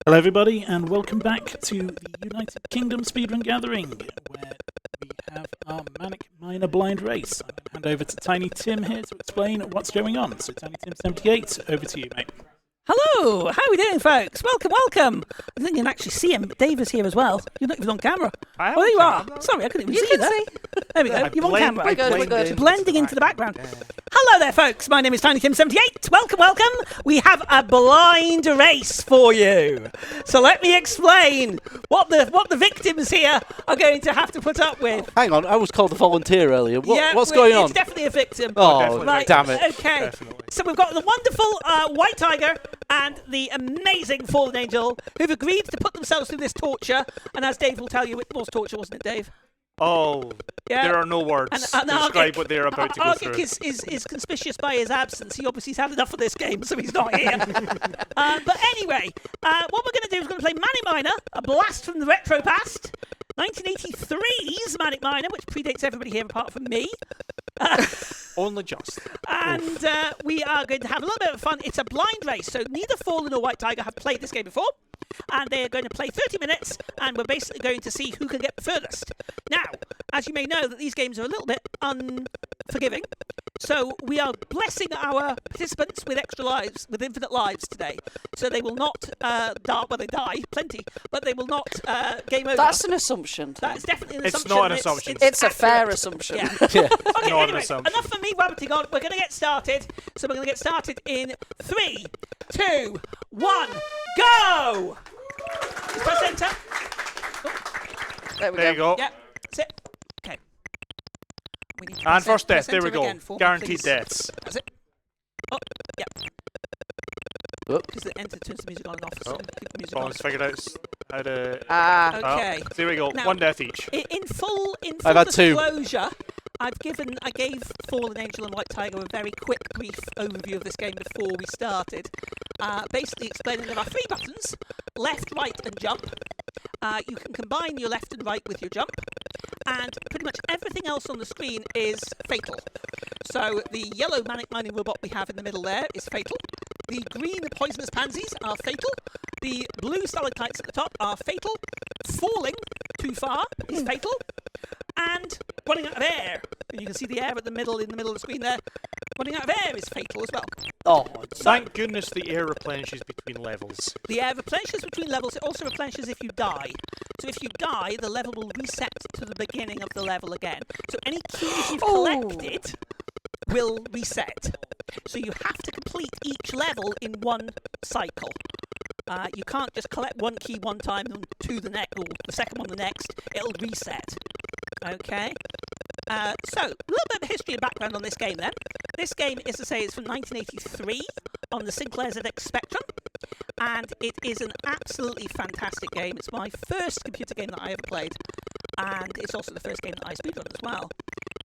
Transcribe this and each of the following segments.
Hello everybody and welcome back to the United Kingdom Speedrun Gathering, where we have our Manic Minor Blind Race. I'm going to hand over to Tiny Tim here to explain what's going on. So TinyTim78, over to you, mate. Hello, how are we doing, folks? Welcome, welcome. I think you can actually see him. Dave is here as well. You're not even on camera. I am. Oh, there you are. Sorry, I couldn't even see you there. There we go. You're on camera. We're good. Blending into the background. Hello there, folks. My name is TinyTim78. Welcome, welcome. We have a blind race for you. So let me explain what the victims here are going to have to put up with. Hang on, I was called a volunteer earlier. What's going on? It's definitely a victim. Oh, right, damn it. Okay. Definitely. So we've got the wonderful White Tiger and the amazing Fallen Angel who've agreed to put themselves through this torture. And as Dave will tell you, it was torture, wasn't it, Dave? Oh, Yeah. there are no words to describe what they're about to go through. Argic is conspicuous by his absence. He obviously has had enough of this game, so he's not here. But anyway, what we're going to do is we're going to play Manic Miner, a blast from the retro past. 1983's Manic Miner, which predates everybody here apart from me. Only just. And we are going to have a little bit of fun. It's a blind race, so neither Fallen or White Tiger have played this game before. And they are going to play 30 minutes, and we're basically going to see who can get the furthest. Now, as you may know, that these games are a little bit unforgiving. So we are blessing our participants with extra lives, with infinite lives today. So they will not die. Well, they die plenty, but they will not game over. That's an assumption. That is definitely an It's assumption. not an assumption. It's a fair accurate. assumption. Yeah. Yeah. Okay, Not an anyway, assumption. enough for me rabbiting on. We're going to get started. So we're going to get started in 3, 2, 1, go! Just press enter. There we There you go. Yeah, that's it. Okay. We need to And press first press death, there we enter go. again for me, Guaranteed please. deaths. That's it. Oh, yeah. Oh. Because the enter turns the music on and off. So Oh. keep the music on. Someone's figured out how to... Okay. Oh, there we go. Now- One death each. In full I've had two. disclosure, I gave Fallen Angel and White Tiger a very quick, brief overview of this game before we started. Basically explaining there are 3 buttons, left, right and jump. You can combine your left and right with your jump. And pretty much everything else on the screen is fatal. So the yellow Manic Mining robot we have in the middle there is fatal. The green poisonous pansies are fatal. The blue stalactites at the top are fatal. Falling too far is fatal. And running out of air, and you can see the air in the middle of the screen there. Running out of air is fatal as well. Oh, Thank goodness the air replenishes between levels. The air replenishes between levels. It also replenishes if you die. So if you die, the level will reset to the beginning of the level again. So any keys you've collected will reset. So you have to complete each level in one cycle. You can't just collect one key one time and the next, or the second one the next. It'll reset. Okay. So, a little bit of history and background on this game then. This game, as I say, is from 1983 on the Sinclair ZX Spectrum. And it is an absolutely fantastic game. It's my first computer game that I ever played. And it's also the first game that I speedrun as well.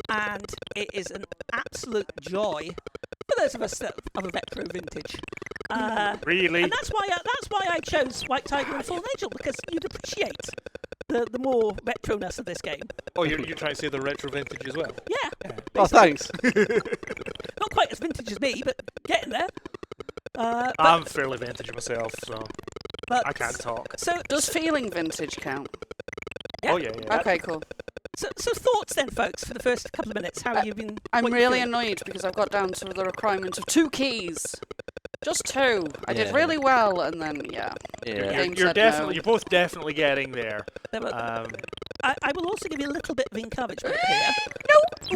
And it is an absolute joy for those of us that of a retro vintage. Really? And that's why I chose White Tiger and Fallen Angel, because you'd appreciate the more retroness of this game. Oh, you're trying to say the retro vintage as well? Yeah. oh, thanks. Not quite as vintage as me, but getting there. I'm fairly vintage myself, so But I can't talk. So Does feeling vintage count? Yeah. Oh, yeah, yeah. Okay, cool. So thoughts then, folks, for the first couple of minutes. How have you been? I'm what you really feeling? annoyed because I've got down to the requirement of 2 keys. Just 2. I did Yeah. really well, and then, Yeah. Game You're said definitely, no. you're both definitely getting there. There were- Um, I will also give you a little bit of encouragement here.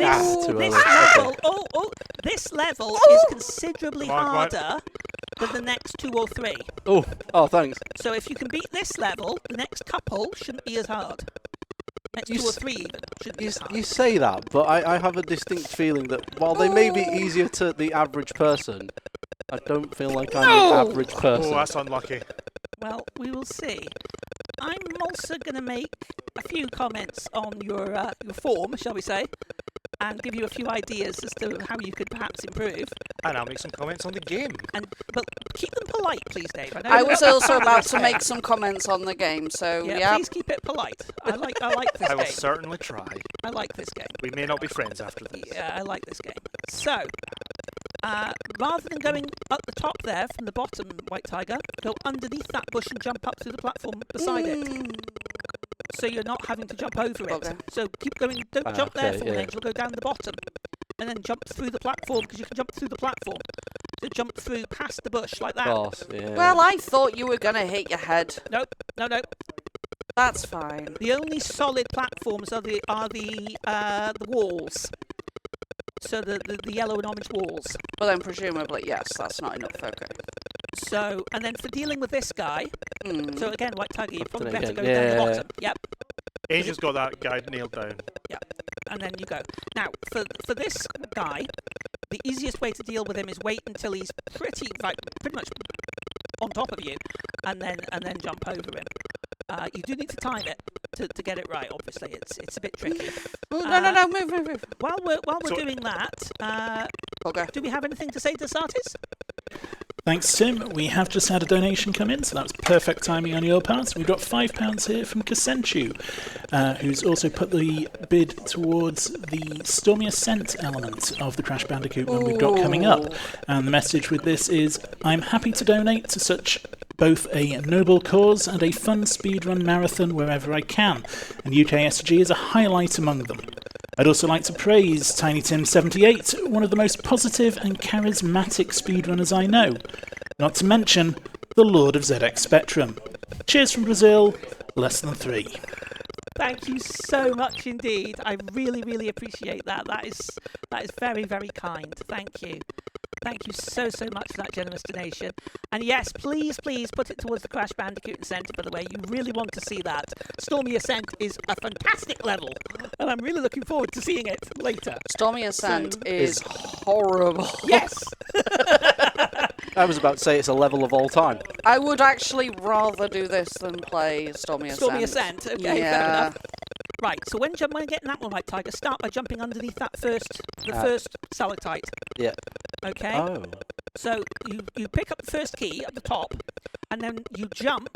Ah, too This early. level, this level is considerably Come on. harder than the next 2 or 3. Oh, thanks. So if you can beat this level, the next couple shouldn't be as hard. Next You 2 or s- 3 even shouldn't be as hard. You say that, but I have a distinct feeling that while they may be easier to the average person, I don't feel like I'm an average person. oh, that's unlucky. Well, we will see. I'm also going to make a few comments on your form, shall we say. and give you a few ideas as to how you could perhaps improve. And I'll make some comments on the game. But keep them polite, please, Dave. I know I you're was not- also about to make some comments on the game, so yeah. Please keep it polite. I like this I will game. certainly try. I like this game. We may not be friends after this. Yeah, I like this game. So, rather than going up the top there from the bottom, White Tiger, go underneath that bush and jump up through the platform beside it. So you're not having to jump over it. Okay. So keep going. Don't jump there, okay, Fallen yeah. Angel. Go down the bottom, and then jump through the platform because you can jump through the platform. So jump through past the bush like that. Boss, yeah. Well, I thought you were going to hit your head. No. That's fine. The only solid platforms are the walls. So the yellow and orange walls. But then presumably, yes, that's not enough. Okay. So, and then for dealing with this guy, so again, White Tiger, you're probably better again, going down the yeah. bottom. Yep. Angel's got that guy nailed down. Yep. And then you go. Now, for this guy, the easiest way to deal with him is wait until he's pretty much on top of you, and then jump over him. You do need to time it to get it right. Obviously, it's a bit tricky. Oh, no, move. While we're doing that, Okay. do we have anything to say to Sartis? Thanks, Tim. We have just had a donation come in, so that was perfect timing on your part. We've got £5 here from Kasenchu, who's also put the bid towards the Stormy Ascent element of the Crash Bandicoot one we've got coming up. And the message with this is, I'm happy to donate to such both a noble cause and a fun speedrun marathon wherever I can, and UKSG is a highlight among them. I'd also like to praise TinyTim78, one of the most positive and charismatic speedrunners I know. Not to mention, the Lord of ZX Spectrum. Cheers from Brazil, less than 3. Thank you so much indeed. I really, really appreciate that. That is very, very kind. Thank you. Thank you so much for that generous donation. And yes, please put it towards the Crash Bandicoot Centre, by the way. You really want to see that. Stormy Ascent is a fantastic level, and I'm really looking forward to seeing it later. Stormy Ascent is horrible. Yes! I was about to say it's a level of all time. I would actually rather do this than play Stormy Ascent. Stormy Ascent, okay, fair Yeah. enough. Right, so when getting that one right, Tiger, start by jumping underneath that first stalactite. Yeah. Okay? Oh. So you pick up the first key at the top, and then you jump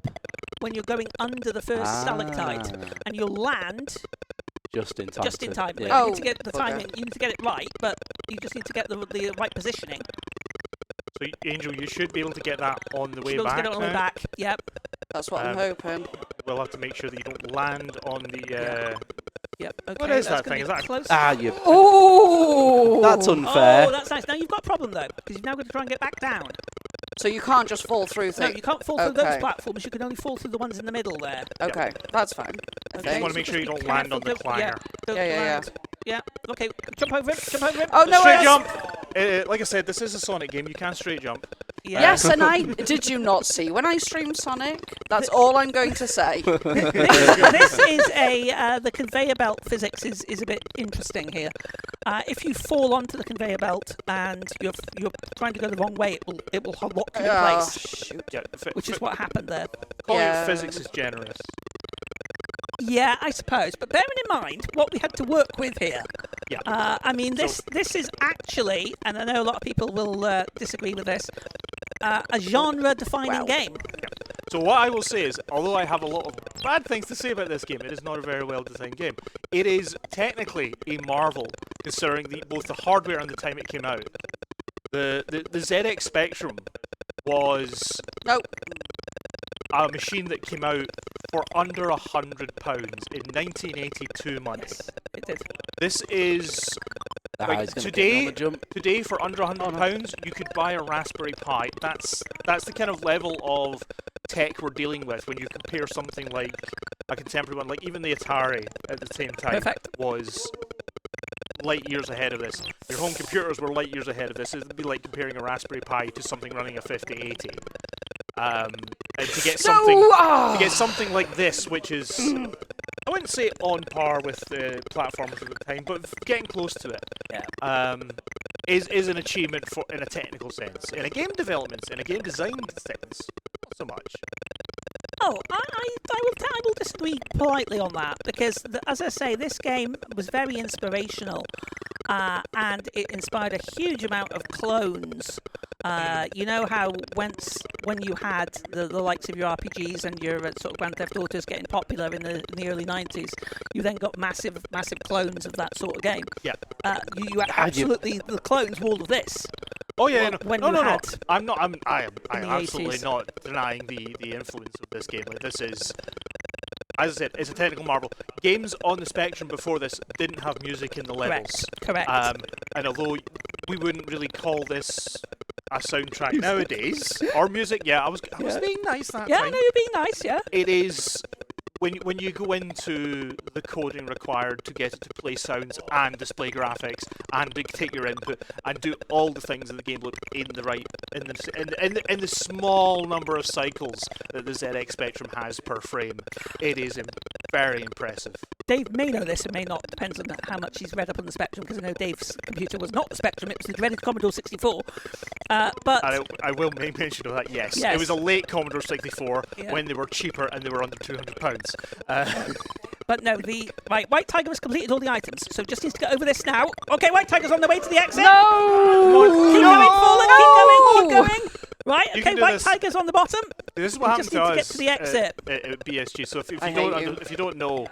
when you're going under the first stalactite, and you'll land Just in time. just in time. Yeah. You need to get the okay. timing. You need to get it right, but you just need to get the right positioning. So, Angel, you should be able to get that on the way You'll be able to back. get it on the now. back. Yep. That's what I'm hoping. We'll have to make sure that you don't land on the. Yep. Okay. What is that's that gonna thing? be Is that- close? You. Oh! That's unfair. Oh, that's nice. Now you've got a problem though, because you've now got to try and get back down. So you can't just fall through No, things. you can't fall through those Okay. platforms. You can only fall through the ones in the middle there. Okay, that's fine. You Okay. just want to make sure you don't land on the clanger. Don't Yeah, yeah, land. Yeah. Okay. Jump over it. Jump over it. Oh no! Straight jump! Like I said, this is a Sonic game. You can straight jump. Yeah. Yes, and I did you not see when I streamed Sonic? That's all I'm going to say. This is the conveyor belt physics is a bit interesting here. If you fall onto the conveyor belt and you're trying to go the wrong way, it will lock you in Oh, place, shoot. Yeah, which is what happened there. calling Yeah. it physics is generous. Yeah, I suppose. But bearing in mind what we had to work with here. Yeah. I mean, this is actually, and I know a lot of people will disagree with this, a genre-defining Wow. game. So what I will say is, although I have a lot of bad things to say about this game, it is not a very well-designed game. It is technically a marvel, considering both the hardware and the time it came out. The ZX Spectrum was Nope. a machine that came out for under £100 in 1982 money. Yes, it did. This is like He's gonna get me on the jump. today for under £100 you could buy a Raspberry Pi. That's the kind of level of tech we're dealing with when you compare something like a contemporary one, like even the Atari at the same time Perfect. was light years ahead of this. Your home computers were light years ahead of this. It'd be like comparing a Raspberry Pi to something running a 5080. And to get something No! to get something like this, which is I wouldn't say on par with the platformers of the time, but getting close to it. Yeah. Is an achievement in a technical sense. In a game development, in a game design sense, not so much. Oh, I will disagree politely on that because, as I say, this game was very inspirational. and it inspired a huge amount of clones. You know how when you had the likes of your RPGs and your sort of Grand Theft Autos getting popular in the early 90s, you then got massive clones of that sort of game. Yeah. You absolutely the clones were all of this. Oh yeah, When no. you had I'm not. I am in the absolutely 80s. not denying the influence of this game. Like this is, as I said, it's a technical marvel. Games on the Spectrum before this didn't have music in the levels. Correct. And although we wouldn't really call this a soundtrack nowadays, or music, I was being nice that Yeah, I time. know you're being nice, yeah. It is when you go into the coding required to get it to play sounds and display graphics and take your input and do all the things in the game look in the small number of cycles that the ZX Spectrum has per frame, it is very impressive. Dave may know this and may not, depends on how much he's read up on the Spectrum, because I know Dave's computer was not the Spectrum, it was the dreaded Commodore 64. But And I will make mention of that, yes. Yes. It was a late Commodore 64 Yeah. when they were cheaper and they were under £200. But no, White Tiger has completed all the items, so just needs to get over this now. Okay, White Tiger's on the way to the exit. No! Keep going, Fallen, keep going. Right, You okay, can do White this. Tiger's on the bottom. This is what We happened just to need to us get to the exit. at BSG. So if I hate you. you don't know,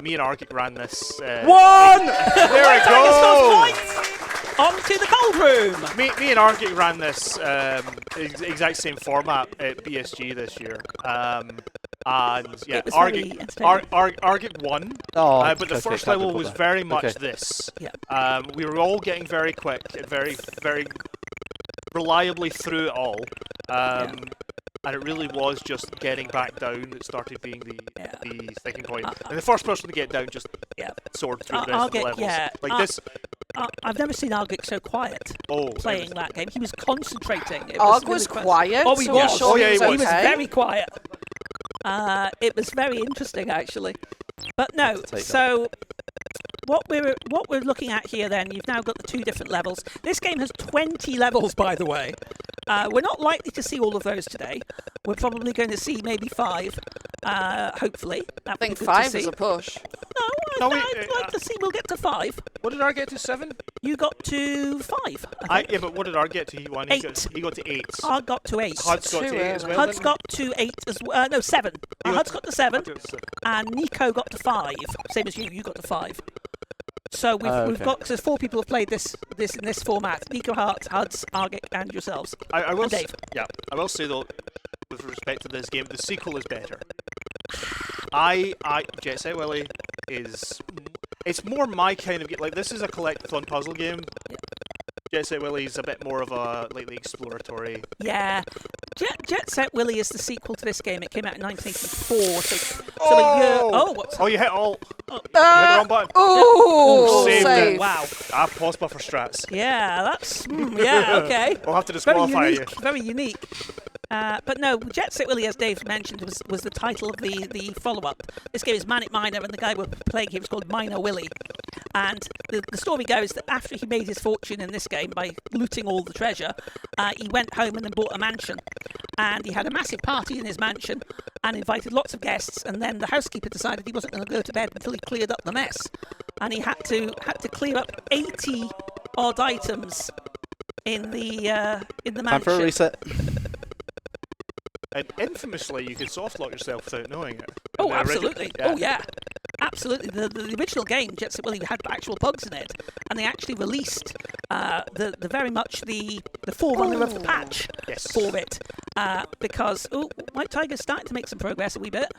me and Argic ran this. One! There we Tiger scores go. points. On to the cold room. Me and Argic ran this exact same format at BSG this year. And yeah, It was very entertaining. Argic won. Oh, But the okay, first can't level put was that. very much Okay. this. Yeah. We were all getting very quick and very reliably through it all. And it really was just getting back down that started being the sticking point. And the first person to get down just soared through the rest of the Argic, levels. yeah. Like this. I've never seen Argic so quiet playing that game. He was concentrating. It Arg really was quiet. quiet. Oh, he so was. I'm sure Oh, yeah, he was He was okay. very quiet. It was very interesting, actually. But no, so what we're looking at here then, you've now got the two different levels. This game has 20 levels, by the way. We're not likely to see all of those today. We're probably going to see maybe 5, hopefully. I think 5 is a push. No, No, I'd like to see we'll get to 5. What did Arg get to? 7? You got to 5, I think. Yeah, but what did Arg get to? He won. 8. He got to 8. I got to 8. Hud's got to Too 8 as early. well. Hud's got to 8 as well. No, 7. Hud's got to 7. And Nico got to 5. Same as you. You got to 5. So we've Okay. got, because there's 4 people who have played this in this format: Nico, Hart, Huds, Argic, and yourselves. I will And Dave. I will say though, with respect to this game, the sequel is better. Jet Set Willy is. It's more my kind of game. Like this is a collectathon puzzle game. Jet Set Willy is a bit more of a like the exploratory. Yeah. Jet Set Willy is the sequel to this game. It came out in 1984. So a year. Oh, what's Oh, you hit all. You hit the wrong button. Oh, Saved save. it. Wow. Pause buffer strats. Yeah, that's yeah. Okay. We'll have to Very disqualify you. unique. Very unique. But no, Jet Set Willy, as Dave mentioned, was the title of the follow-up. This game is Manic Miner, and the guy we're playing here was called Miner Willy. And the story goes that after he made his fortune in this game by looting all the treasure, he went home and then bought a mansion. And he had a massive party in his mansion and invited lots of guests. And then the housekeeper decided he wasn't going to go to bed until he cleared up the mess. And he had to clear up 80 odd items in the mansion. Time for a reset. And infamously, you could soft lock yourself without knowing it. Oh, In the absolutely. yeah. Oh, yeah. Absolutely. The original game, Jet Set Willy, had actual bugs in it, and they actually released the very much the forerunner of the patch Yes. for it, because White Tiger's starting to make some progress a wee bit.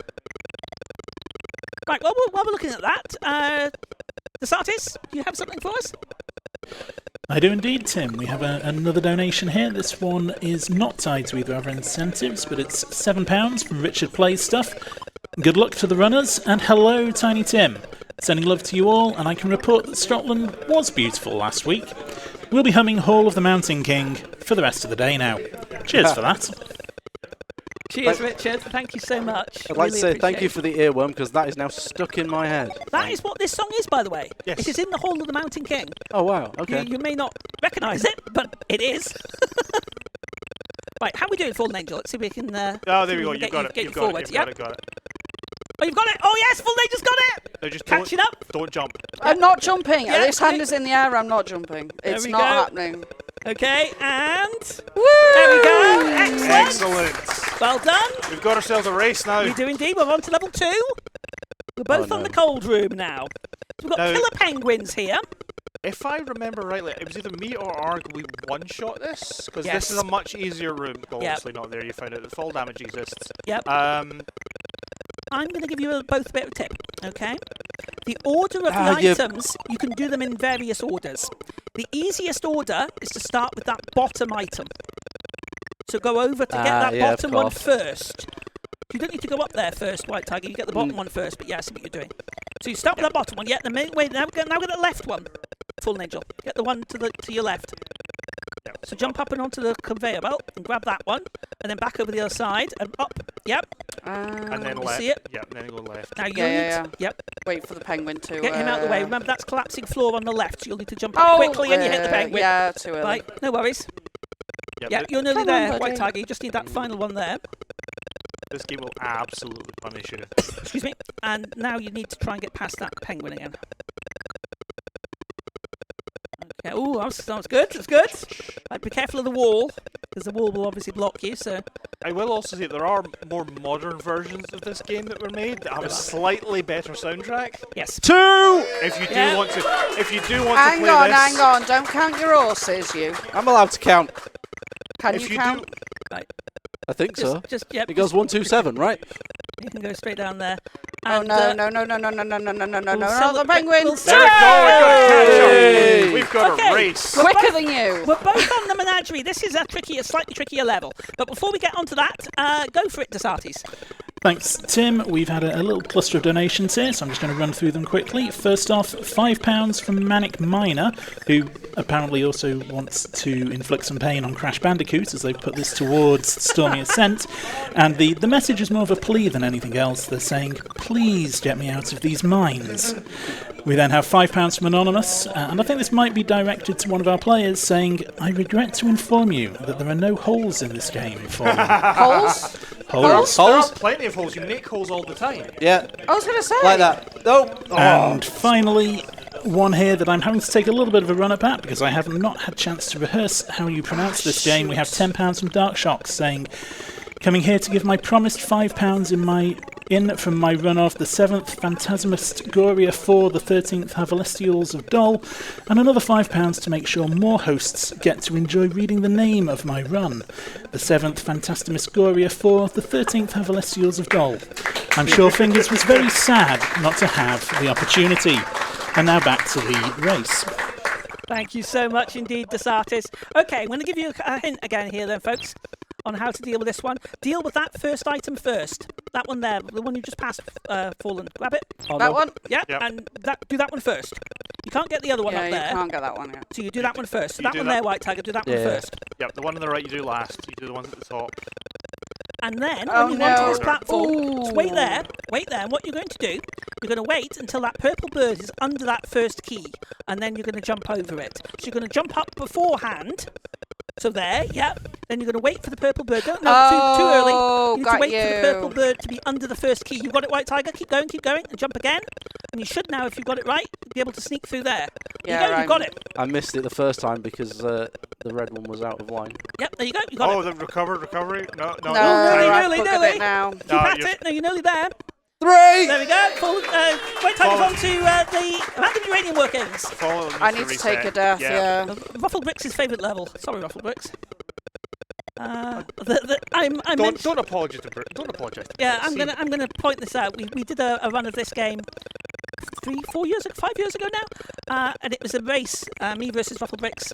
Right, while we're looking at that, DeSartis, do you have something for us? I do indeed, Tim. We have another donation here. This one is not tied to either of our incentives, but it's £7 from Richard Plays Stuff. Good luck to the runners, and hello, Tiny Tim. Sending love to you all, and I can report that Scotland was beautiful last week. We'll be humming Hall of the Mountain King for the rest of the day now. Cheers for that. Cheers, Richard. Thank you so much. I'd like to Really say thank you appreciate for the earworm, because that is now stuck in my head. it. That is what this song is, by the way. Yes. It is in the Hall of the Mountain King. Oh, wow. Okay. You may not recognise it, but it is. Right, how are we doing, Fallen Angel? Let's see if we can. Oh, there we go. Get You've got it. Get You've you got forward. it. You've got it. Got it. Oh, you've got it! Oh, yes, Full Nature's got it! Now just Catching up. don't jump. I'm not jumping. Yeah, This hand okay. is in the air. I'm not jumping. It's we not go. happening. Okay, and... Woo! There we go. Excellent. Excellent. Well done. We've got ourselves a race now. We do indeed. We're on to level 2. We're both on the cold room now. So we've got Now- killer penguins here. If I remember rightly, it was either me or Arg we one-shot this, because Yes. this is a much easier room. Well, Yep. obviously not there, you found out that fall damage exists. Yep. Um, I'm going to give you both a bit of a tip, okay? The order of the yeah. items, you can do them in various orders. The easiest order is to start with that bottom item. So go over to get that yeah, of bottom one course. first. You don't need to go up there first, White Tiger. You get the bottom one first, but yeah, I see what you're doing. So you start with that bottom one. Yeah, the main way. Now get the left one. Full Angel. Get the one to your left. Yep. So jump up and onto the conveyor belt and grab that one, and then back over the other side and up. Yep. and then you left. see it? Yep, and then go left. Now you Yeah, need. Yep. Wait for the penguin to... Get him out of the way. Remember, that's collapsing floor on the left, so you'll need to jump up quickly and you hit the penguin. Yeah, too early. Right, no worries. Yep, Yeah, you're nearly Come on, there, buddy. White Tiger. You just need that final one there. This game will absolutely punish you. Excuse me. And now you need to try and get past that penguin again. Okay. Oh, that was good. That's good. Right, be careful of the wall, because the wall will obviously block you. So I will also say there are more modern versions of this game that were made that have a slightly better soundtrack. yes. 2! If you do Yeah. want to, if you do want Hang to play on, this, hang on. Don't count your horses, you. I'm allowed to count. Can if you you count? Right. I think so. Just yep. It goes 1, 2, 7, right? You can go straight down there. Oh, And, no, no, no, no, no, no, no, no, no, no, no, we'll no, sell the it- penguin. we'll there we go. We've got a Hey! catch up. We've got Okay. a race. Quicker than you. We're both on the menagerie. This is a slightly trickier level. But before we get onto that, go for it, Desatis. Thanks, Tim. We've had a little cluster of donations here, so I'm just going to run through them quickly. First off, £5 from Manic Miner, who apparently also wants to inflict some pain on Crash Bandicoot as they put this towards Stormy Ascent. And the message is more of a plea than anything else. They're saying, please get me out of these mines. We then have £5 from Anonymous, and I think this might be directed to one of our players, saying, I regret to inform you that there are no holes in this game for Holes? holes. There are plenty of holes. You make holes all the time. Yeah, I was going to say. like that. No! Oh. And finally, one here that I'm having to take a little bit of a run up at because I have not had a chance to rehearse how you pronounce this game. We have £10 from Dark Shock saying, coming here to give my promised £5 in from my run of the 7th Phantasmist Goria 4, the 13th Havelestials of Dol, and another £5 to make sure more hosts get to enjoy reading the name of my run. The 7th Phantasmist Goria 4, the 13th Havelestials of Dol. I'm sure Fingers was very sad not to have the opportunity. And now back to the race. Thank you so much indeed, Desatis. Okay, I'm going to give you a hint again here then, folks, on how to deal with this one. Deal with that first item first. That one there, the one you just passed, Fallen. Grab it. Oh, That no. one? Yeah, Yep. and do that one first. You can't get the other one Yeah, up you there. can't get that one yet. So you do that one first. So You that do one that- there, White Tiger, do that one Yeah. first. Yep, the one on the right you do last. You do the ones at the top. And then, Oh, when you want to no. this platform, just wait Ooh. there. And what you're going to do, you're going to wait until that purple bird is under that first key, and then you're going to jump over it. So you're going to jump up beforehand. So there, yep. Then you're going to wait for the purple bird. Don't know too early. You need to got wait for the purple you. bird to be under the first key. You got it, White Tiger. Keep going, and jump again. And you should now, if you've got it right, be able to sneak through there. There Yeah, you go, right. you got it. I missed it the first time because the red one was out of line. Yep, there you go, you got Oh, it. the recovery? No. No, nearly, I've nearly, looked at nearly. it now. Keep No, at you're- it. No, you're nearly there. 3! There we go. White Tiger's Follow. on to the abandoned uranium workings. Follow I need to take a death, yeah. Ruffled Bricks' favourite level. Sorry, Ruffled Bricks. I'm Don't apologise to Brit. Don't apologise to yeah, Brit. I'm gonna point this out. We did a run of this game 5 years ago now, and it was a race, me versus Ruffled Bricks,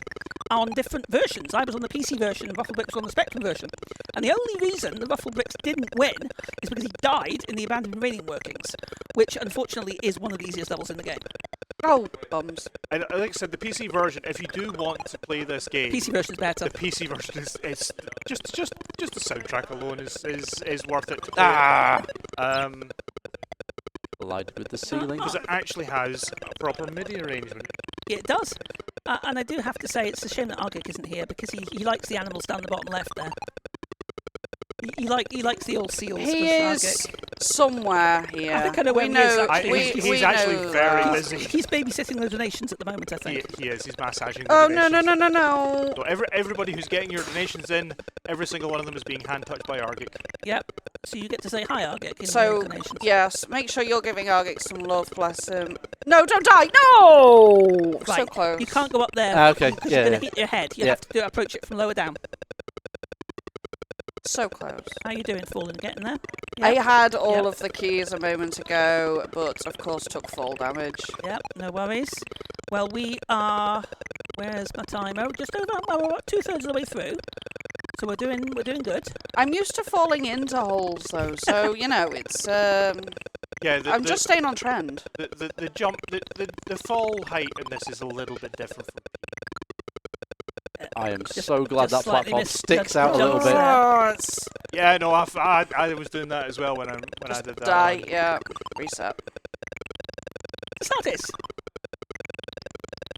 on different versions. I was on the PC version, and Ruffled Bricks was on the Spectrum version. And the only reason the Ruffled Bricks didn't win is because he died in the abandoned uranium workings, which unfortunately is one of the easiest levels in the game. Oh, bums. And like I said, the PC version. If you do want to play this game, PC version's better. the PC version is just the soundtrack alone is worth it to play. Collided with the ceiling. Because it actually has a proper MIDI arrangement. It does. And I do have to say, it's a shame that Argic isn't here because he likes the animals down the bottom left there. He likes the old seals. He was is Argic. somewhere here. I think I know where we he is, know, actually. He's we actually know very that. busy. He's babysitting the donations at the moment, I think. He is. He's massaging the Oh, no, donations. no. So everybody who's getting your donations in, every single one of them is being hand-touched by Argic. Yep. So you get to say hi, Argic, in So, the donations. yes, make sure you're giving Argic some love, bless him. No, don't die! No! So Right. close. You can't go up there Okay, because yeah, you're going yeah. to hit your head. You Yeah. have to approach it from lower down. So close. How you doing, Fallen? Getting there? I Yep. had all Yep. of the keys a moment ago, but of course took fall damage. Yep, no worries. Well, we are. Where's my timer? Just over. Well, we're about 2/3 of the way through. So we're doing good. I'm used to falling into holes though, so you know it's. Yeah, I'm just staying on trend. the jump, the fall height in this is a little bit different. I am Just- so glad just that slightly platform missed sticks the out a little jumps bit. there. Oh, it's Yeah, no, I was doing that as well when I did that. die. one. Yeah, reset. Smartest.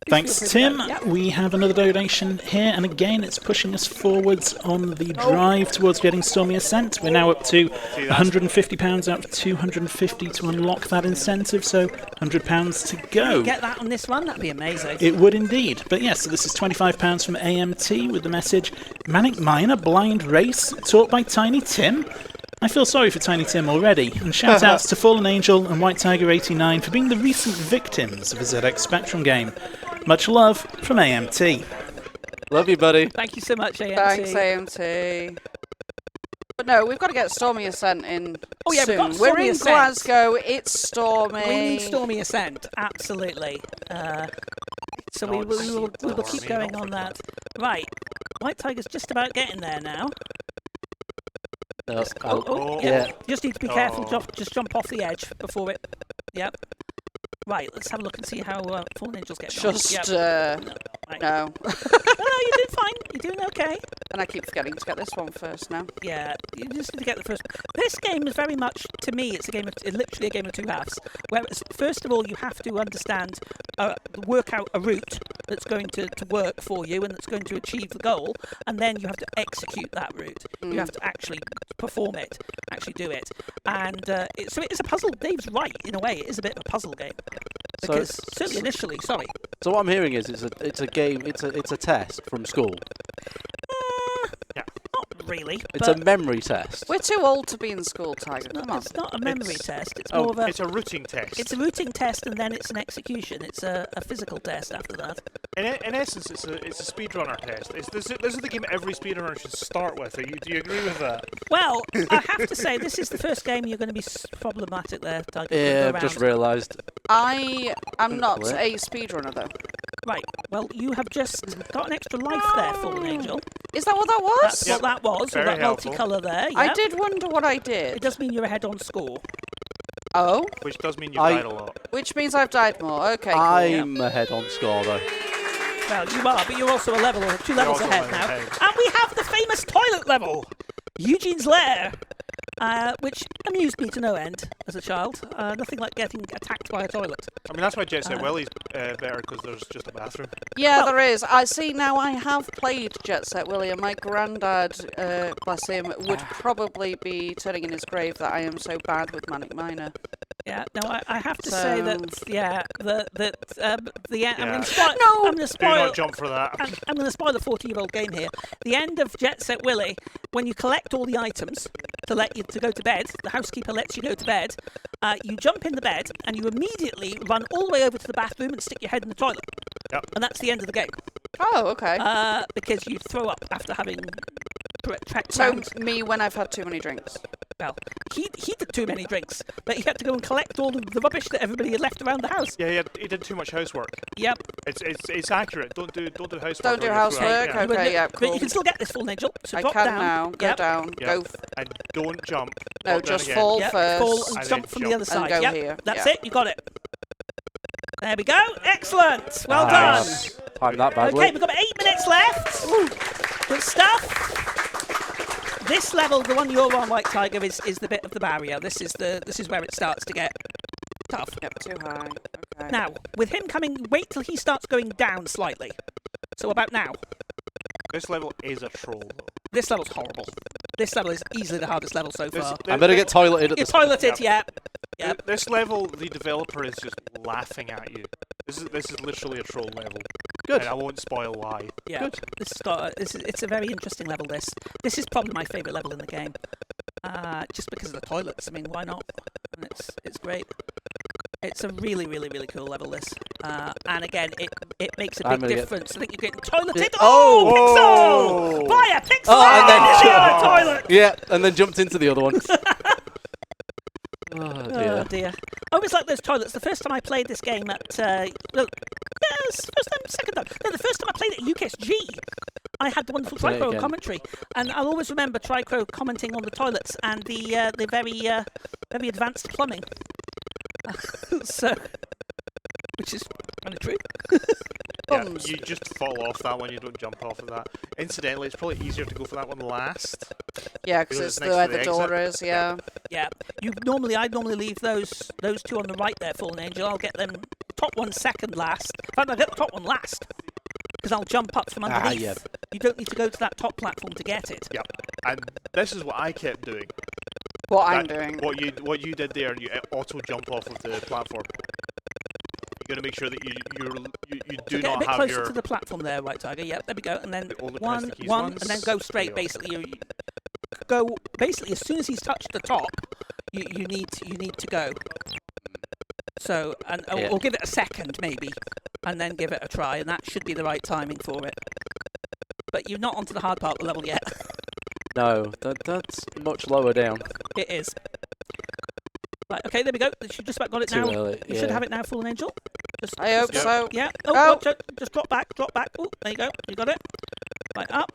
Thanks, Tim. We have another donation here, and again, it's pushing us forwards on the drive towards getting Stormy Ascent. We're now up to £150 out of 250 to unlock that incentive, so £100 to go. Get that on this one. That'd be amazing. It would indeed. But yes, so this is £25 from AMT with the message, Manic Miner Blind Race, taught by Tiny Tim. I feel sorry for Tiny Tim already, and shout outs to Fallen Angel and White Tiger 89 for being the recent victims of a ZX Spectrum game. Much love from AMT. Love you, buddy. Thank you so much, AMT. Thanks, AMT. But no, we've got to get Stormy Ascent in Oh, yeah, soon. we've got We're Stormy in Ascent. Glasgow. It's stormy. We need Stormy Ascent, absolutely. So we will keep going on that. Right, White Tiger's just about getting there now. Yeah. Just need to be careful. Oh. Just jump off the edge before it. Yep. Right, let's have a look and see how Fallen Angel's getting on. Just, Yep. Right. no. No, you're doing fine. You're doing okay. And I keep forgetting to get this one first now. Yeah, you just need to get the first. This game is very much, to me, it's literally a game of two halves. Whereas, first of all, you have to understand, work out a route that's going to work for you and that's going to achieve the goal, and then you have to execute that route. You have to actually perform it, actually do it. And so it is a puzzle. Dave's right, in a way. It is a bit of a puzzle game. Because, certainly initially, sorry. So what I'm hearing is it's a game, it's a test from school. Not really. It's but a memory test. We're too old to be in school, Tiger. Come on. It's not a memory It's- test. It's oh, more of a. It's a routing test. It's a routing test, and then it's an execution. It's a physical test after that. In essence, it's a speedrunner test. This is the game every speedrunner should start with. Do you agree with that? Well, I have to say, this is the first game you're going to be problematic there, Tiger. Yeah, Go I've just around. realised. I am not What? a speedrunner, though. Right, well, you have just got an extra life there, Fallen Angel. Is that what that was? That's what that was, Very with that helpful. multicolour there. I yeah. did wonder what I It did. does mean you're ahead on score. Oh, Which does mean you've I- died a lot. which means I've died more. Okay, cool. I'm ahead on score though. Well, you are, but you're also two levels also ahead a now. level ahead. And we have the famous toilet level, Eugene's Lair, which amused me to no end as a child. Nothing like getting attacked by a toilet. I mean, that's why Jet Set Willie's better, because there's just a bathroom. Yeah, Well- there is. I see now. I have played Jet Set Willie, and my granddad, bless him, would probably be turning in his grave that I am so bad with Manic Miner. Yeah, no, I have to say that, I'm going Yeah. to spoil. No! I'm going to Do spoil. not jump for that. I'm going to spoil the 40-year-old game here. The end of Jet Set Willie, when you collect all the items to go to bed, the housekeeper lets you go to bed. You jump in the bed and you immediately run all the way over to the bathroom and stick your head in the toilet. Yep. And that's the end of the game. Oh, okay. Because you throw up after having trekked So round. me when I've had too many drinks. Well, he did too many drinks, but he had to go and collect all of the rubbish that everybody had left around the house. Yeah, he did too much housework. Yep. It's accurate. Don't do housework. Don't do or you'll throw housework, up. Yeah. okay. yeah, But cool. you can still get this full Nigel. So I drop can down. now. Go Yep. down. Yep. Go. And don't jump. No, Drop down just again. fall Yep, first. fall and And jump then from the jump. other side. go Yep, here. that's Yeah. it. You got it. There we go. Excellent. Well Nice. done. Timed that badly. Okay, we've got 8 minutes left. Good stuff. This level, the one you're on, White Tiger, is the bit of the barrier. This is where it starts to get tough. Yep, too high. Okay. Now, with him coming, wait till he starts going down slightly. So about now. This level is a troll, though. This level's horrible. This level is easily the hardest level so far. I better get toileted at You're the toileted, yeah. Yep. This level, the developer is just laughing at you. This is literally a troll level. Good. And I won't spoil why. Yeah. Good. It's a very interesting level. This is probably my favourite level in the game. Just because of the toilets. I mean, why not? And it's great. It's a really, really, really cool level. This, and again, it makes a big difference. I think you're getting toileted. Pixel! Fire! Pixel! and then into the other toilet. Yeah, and then jumped into the other one. Oh dear. Oh dear. I always like those toilets. The first time I played this game at second time. No, the first time I played it at UKSG, I had the wonderful Play it Tricro again. commentary, and I'll always remember Tricro commenting on the toilets and the very advanced plumbing. So, which is kind of true. Yeah, you just fall off that one, you don't jump off of that. Incidentally, it's probably easier to go for that one last. Yeah, because Because it's it's next where to the the door exit. is, yeah. Yeah, I'd normally leave those two on the right there, Fallen Angel. I'll get them top one second last. In fact, I'll get the top one last because I'll jump up from underneath. yeah. You don't need to go to that top platform to get it. Yep. And this is what I kept doing. What I'm That- doing. What you did there, you auto jump off of the platform. You got to make sure that you do Get a not bit have closer your to the platform there, White Tiger. Yep, there we go. And then Only press one, the keys one, once. and then go straight. Yeah. Basically, you go. Basically, as soon as he's touched the top, you need to go. So, and Yeah. we'll give it a second maybe, and then give it a try, and that should be the right timing for it. But you're not onto the hard part of the level yet. No, that's much lower down. It is. Right, okay, there we go. You should just about got it Too now. early, You should yeah. have it now, Fallen Angel. I hope Yeah. so. Yeah. Oh. watch it. Just drop back. Oh, there you go. You got it. Right, up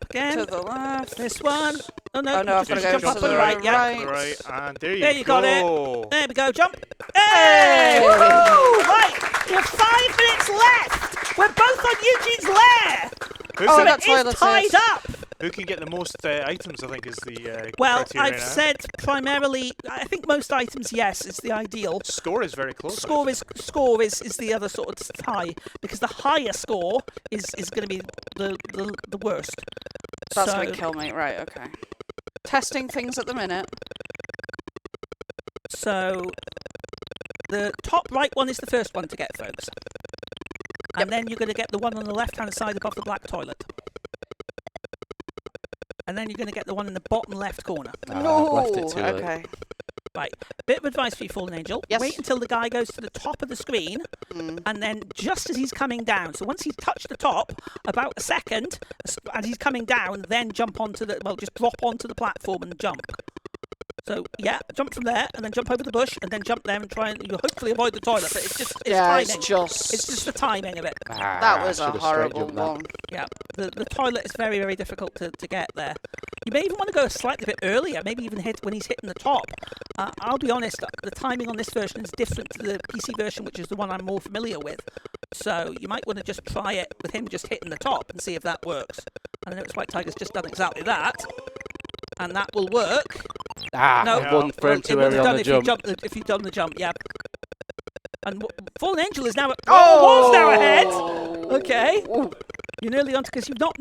again. To the left. This one. Oh no, Oh, no, just I've got to jump go up to on the the right. Yeah. right. right, and there you There you got go. There we go. Jump. Hey! Woohoo! Right, we have 5 minutes left. We're both on Eugene's lair. Who, Oh, can, that's It is toilet tied is. up. who can get the most items? I think is the Well, criteria I've now. said primarily. I think most items, yes, is the ideal. Score is very close. Score is the other sort of tie because the higher score is going to be the worst. That's so, going to kill me. Right, okay. Testing things at the minute. So the top right one is the first one to get, folks. And then you're going to get the one on the left-hand side above the black toilet. And then you're going to get the one in the bottom left corner. I've left it too late. Okay. Right. Bit of advice for you, Fallen Angel. Yes. Wait until the guy goes to the top of the screen, and then just as he's coming down, so once he's touched the top, about a second, and he's coming down, then jump onto just drop onto the platform and jump. So, yeah, jump from there, and then jump over the bush, and then jump there and try and you'll hopefully avoid the toilet, but it's timing. It's just... It's just the timing of it. That was a should've straight horrible jumped that. one. Yeah, the toilet is very, very difficult to get there. You may even want to go a slightly bit earlier, maybe even hit when he's hitting the top. I'll be honest, the timing on this version is different to the PC version, which is the one I'm more familiar with. So you might want to just try it with him just hitting the top and see if that works. And I know it's White Tiger's just done exactly that, and that will work. No, One frame it too would early have on done the if jump. if you've done the jump, yeah. And Fallen Angel is now was now ahead. Okay. You're nearly on because you've not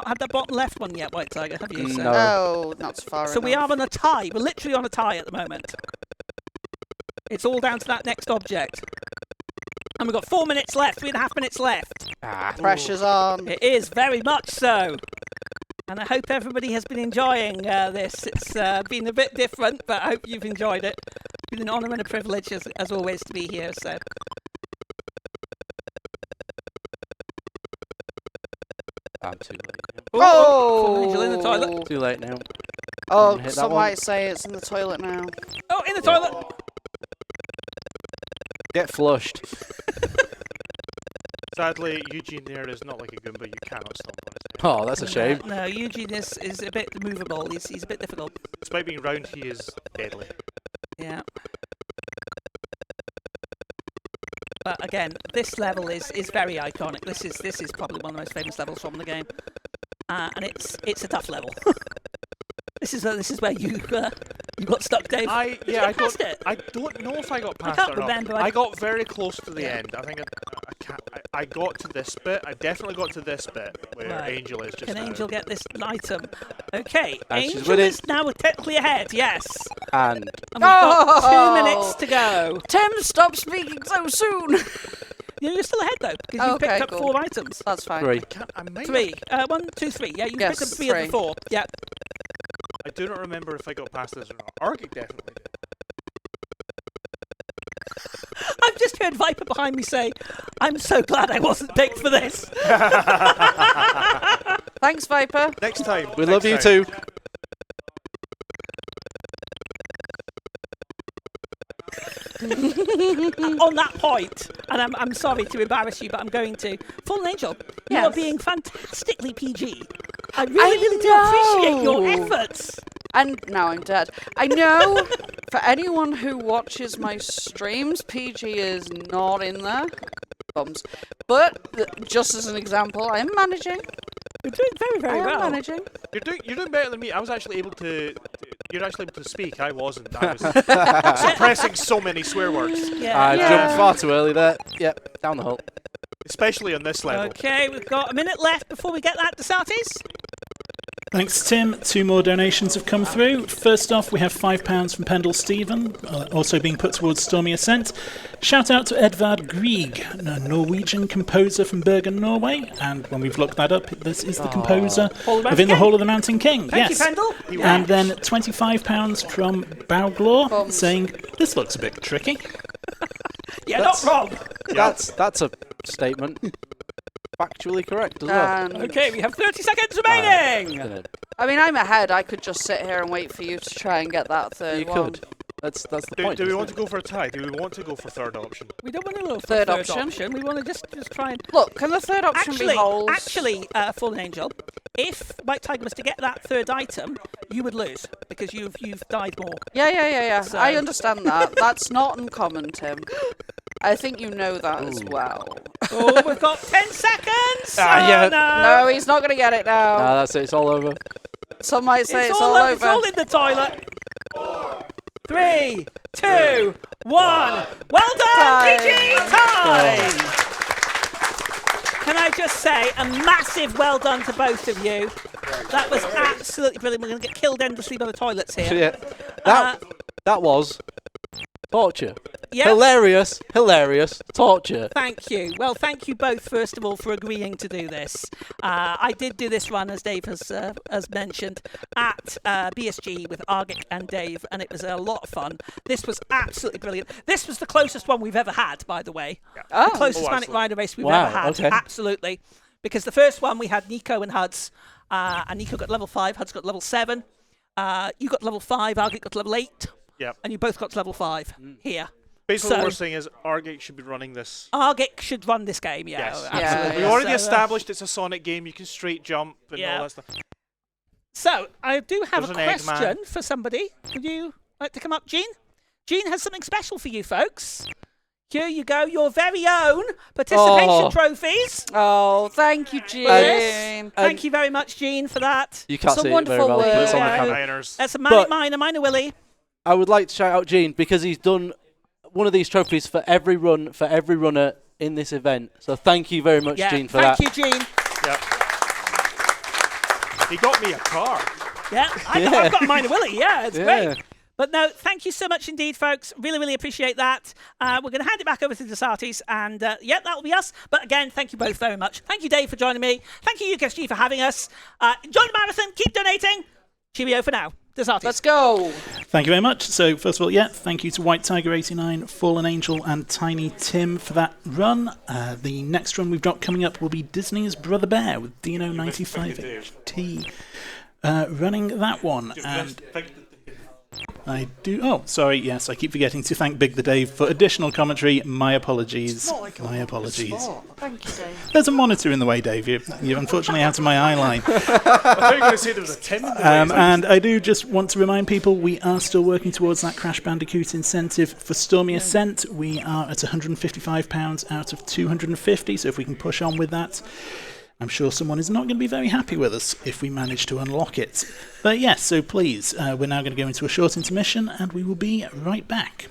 had that bottom left one yet, White Tiger, have you? So, No. Oh, not so far so we enough. are on a tie. We're literally on a tie at the moment. It's all down to that next object. And we've got 4 minutes left, 3.5 minutes left. Pressure's on. It is very much so. And I hope everybody has been enjoying this. It's been a bit different, but I hope you've enjoyed it. It's been an honour and a privilege, as always, to be here. So, I'm too late. Fallen Angel in the toilet. Too late now. Oh, Hit that some one. might say it's in the toilet now. Oh, in the toilet. Get flushed. Sadly, Eugene there is not like a Goomba. You cannot stomp on his head. Oh, that's a shame. No, Eugene is a bit movable. He's a bit difficult. Despite being round, he is deadly. Yeah. But again, this level is very iconic. This is probably one of the most famous levels from the game, and it's a tough level. This is where you got stuck, Dave. I Did you get past it? I don't know if I got past can't it or not. remember. I got very close to the Yeah. end. I think I got to this bit. I definitely got to this bit where Right. Angel is just Can now. Angel get this item? Okay, And she's Angel winning. is now technically ahead, yes. And And we've got 2 Oh! minutes to go. Tim, stop speaking so soon. You're still ahead, though, because you've Okay, picked up cool. 4 items. That's fine. 3. I might 3. 1, 2, 3. Yeah, you've Yes, picked up 3 of the 3. 4. Yeah. I do not remember if I got past this or not. Argic definitely did. I've just heard Viper behind me say, I'm so glad I wasn't picked for this. Thanks, Viper. Next time. We next love you time. too. On that point, and I'm sorry to embarrass you, but I'm going to. Fallen Angel, you are Yes. being fantastically PG. I really do appreciate your know. efforts. And now I'm dead. I know for anyone who watches my streams, PG is not in there. Bums. But just as an example, I am managing. You're doing very, I very am well. managing. You're doing better than me. I was actually able to. You're actually able to speak. I wasn't. I was suppressing so many swear words, Yeah. I Yeah. jumped far too early there. Yep, down the hole. especially on this level. Okay, we've got a minute left before we get that, Desatis. Thanks, Tim. 2 more donations have come through. First off, we have £5 from Pendle Stephen, also being put towards Stormy Ascent. Shout out to Edvard Grieg, a Norwegian composer from Bergen, Norway. And when we've looked that up, this is the composer Hall of the of In the Mountain Hall of the Mountain King. Thank yes. you, Pendle. And then £25 from Bowglaw, saying, this looks a bit tricky. Yeah, not wrong. That's a statement. Factually correct as well. And Okay, we have 30 seconds remaining. I mean, I'm ahead. I could just sit here and wait for you to try and get that third You one. could. That's the Do, point. do we isn't want it? to go for a tie? Do we want to go for third option? We don't want to go for Third third option. We want to just try and... Look, can the third option be holes? Actually, Fallen Angel, if White Tiger was to get that third item, you would lose because you've died more. Yeah. So- I understand that. That's not uncommon, Tim. I think you know that as well. Oh, we've got 10 seconds. yeah. No. No, he's not going to get it now. Ah, that's it. It's all over. Some might say it's all It's over. all in the toilet. 3, 2, 1. Well done, Time. PG! Time! Can I just say a massive well done to both of you? That was absolutely brilliant. We're going to get killed endlessly by the toilets here. Yeah. That was torture. Yeah. Hilarious torture. Thank you. Well, thank you both, first of all, for agreeing to do this. I did do this run, as Dave has mentioned, at BSG with Argic and Dave, and it was a lot of fun. This was absolutely brilliant. This was the closest one we've ever had, by the way. Oh. The closest Oh, Manic absolutely. Rider race we've Wow, ever had. okay. Absolutely. Because the first one we had Nico and Huds, and Nico got level 5, Huds got level 7. You got level 5, Argic got level 8, Yep. and you both got to level 5 here. Basically, So- what we're saying is Argic should be running this. Argic should run this game, yeah. Yes. Absolutely. We Yeah. already So, established it's a Sonic game. You can straight jump and Yeah. all that stuff. So, I do have There's a an Eggman. question for somebody. Would you like to come up, Jean? Jean has something special for you folks. Here you go, your very own participation Oh. trophies. Oh, thank you, Jean. And- Thank you very much, Jean, for that. You can't Some see it very wonderful well. but it's on the work. camera. Niners. That's a Manic But- Minor Willie. I would like to shout out Gene because he's done one of these trophies for every run for every runner in this event. So thank you very much, Yeah, Gene, for thank that. you, Jean. Yep. He got me a car. Yeah, I've got Minor Willie. Yeah, it's Yeah. great. But no, thank you so much indeed, folks. Really, really appreciate that. We're going to hand it back over to the Desatis, and yeah, that'll be us. But again, thank you both very much. Thank you, Dave, for joining me. Thank you, UKSG, for having us. Enjoy the marathon. Keep donating. Cheerio for now. Desatis. Let's go. Thank you very much. So, first of all, yeah, thank you to White Tiger 89, Fallen Angel, and Tiny Tim for that run. The next run we've got coming up will be Disney's Brother Bear with Dino 95HT running that one. And I do. Oh, sorry. Yes, I keep forgetting to thank Big the Dave for additional commentary. My apologies. My apologies. Thank you, Dave. There's a monitor in the way, Dave. You're unfortunately out of my eye line. I thought you were going to say there was a Tim in the way. And I do just want to remind people we are still working towards that Crash Bandicoot incentive for Stormy Ascent. We are at £155 out of 250, so if we can push on with that, I'm sure someone is not going to be very happy with us if we manage to unlock it. But yes, so please, we're now going to go into a short intermission and we will be right back.